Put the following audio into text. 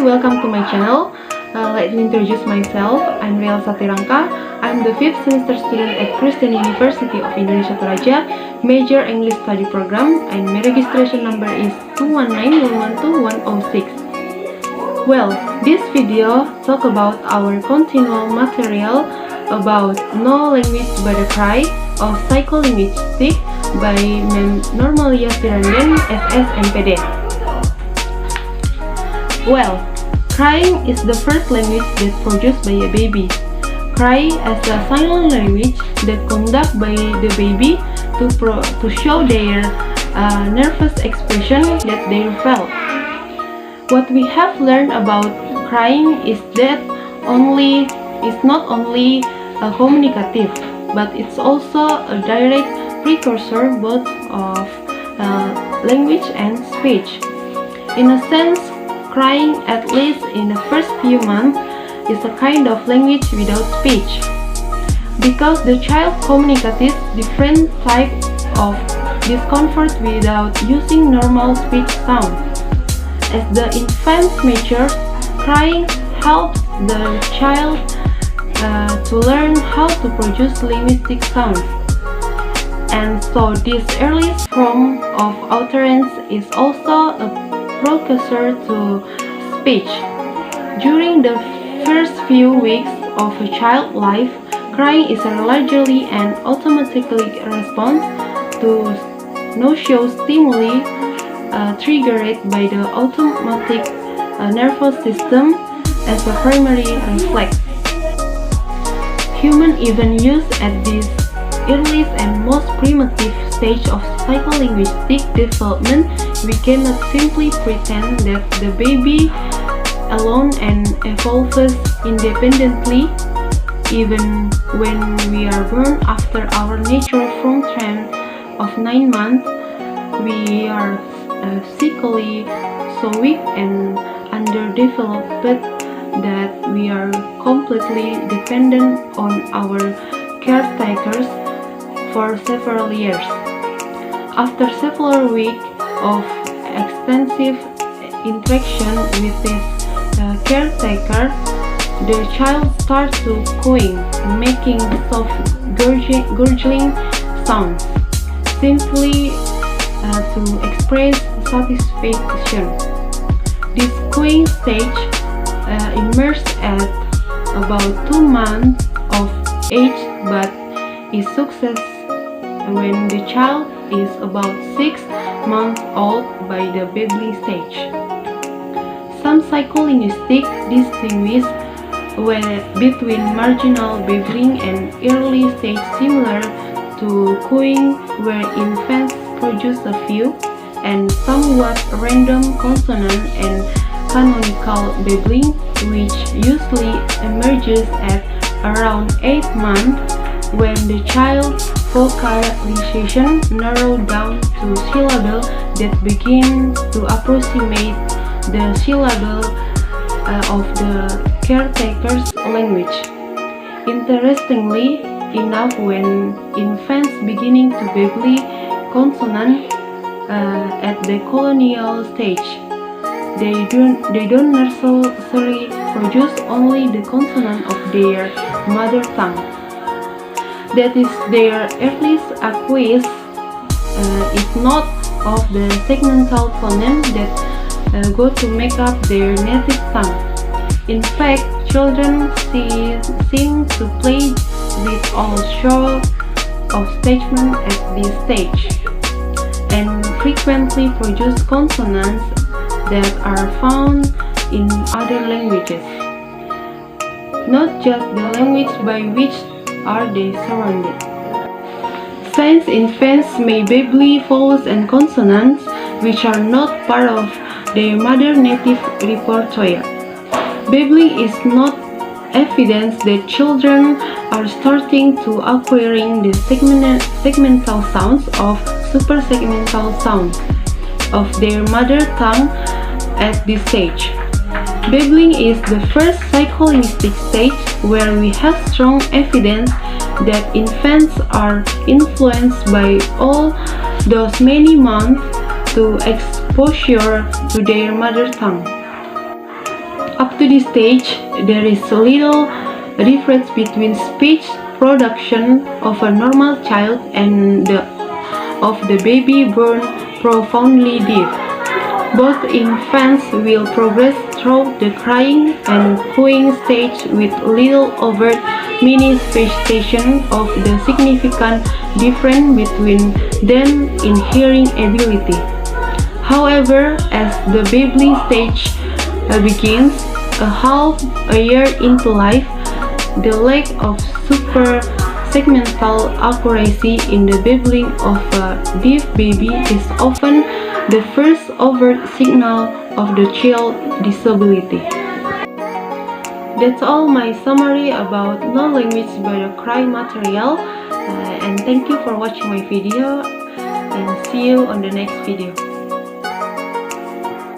welcome to my channel. Let me introduce myself. I'm Riel Satirangka. I'm the 5th semester student at Christian University of Indonesia Toraja, major English study program, and my registration number is 219112106. Well, this video talk about our continual material about No Language But a Cry of Psycholinguistics by Mem Normalia Siranden, SS MPD. Well, crying is the first language that's produced by a baby. Cry as a silent language that conducted by the baby to show their nervous expression that they felt. What we have learned about crying is that it's not only communicative, but it's also a direct precursor both of language and speech. In a sense, crying, at least in the first few months, is a kind of language without speech, because the child communicates different types of discomfort without using normal speech sound. As the infant matures, crying helps the child to learn how to produce linguistic sounds. And so this earliest form of utterance is also a precursor to speech. During the first few weeks of a child's life, crying is a largely and automatically response to noxious stimuli triggered by the automatic nervous system as a primary reflex. Humans even use at this earliest and most primitive stage of psycholinguistic development. We cannot simply pretend that the baby alone and evolves independently, even when we are born after our natural form time of 9 months. We are physically so weak and underdeveloped that we are completely dependent on our caretakers for several years. After several weeks of extensive interaction with this caretaker, the child starts to cooing, making soft gurgling sounds, simply to express satisfaction. This cooing stage emerges at about 2 months of age, but is success when the child is about 6 months old by the babbling stage. Some psycholinguistics distinguish between marginal babbling and early stage similar to cooing, where infants produce a few and somewhat random consonant and canonical babbling, which usually emerges at around 8 months when the child's vocalization narrows down to syllables that begin to approximate the syllable of the caretaker's language. Interestingly enough, when infants beginning to babble consonant at the colonial stage, they don't necessarily produce only the consonant of their mother tongue. That is, their earliest acquisition is not of the segmental phoneme that go to make up their native tongue. In fact, children seem to play with all sorts of statements at this stage, and frequently produce consonants that are found in other languages, not just the language by which are they surrounded. Since infants may babble vowels and consonants which are not part of their mother native repertoire, babbling is not evidence that children are starting to acquiring the segmental sounds of supersegmental sounds of their mother tongue at this stage. Babbling is the first psycholinguistic stage where we have strong evidence that infants are influenced by all those many months to exposure to their mother tongue. Up to this stage, there is little difference between speech production of a normal child and of the baby born profoundly deaf. Both infants will progress through the crying and cooing stage with little overt manifestation of the significant difference between them in hearing ability. However, as the babbling stage begins, a half a year into life, the lack of super-segmental accuracy in the babbling of a deaf baby is often the first overt signal of the child's disability. That's all my summary about non-language by the cry material, and thank you for watching my video, and see you on the next video.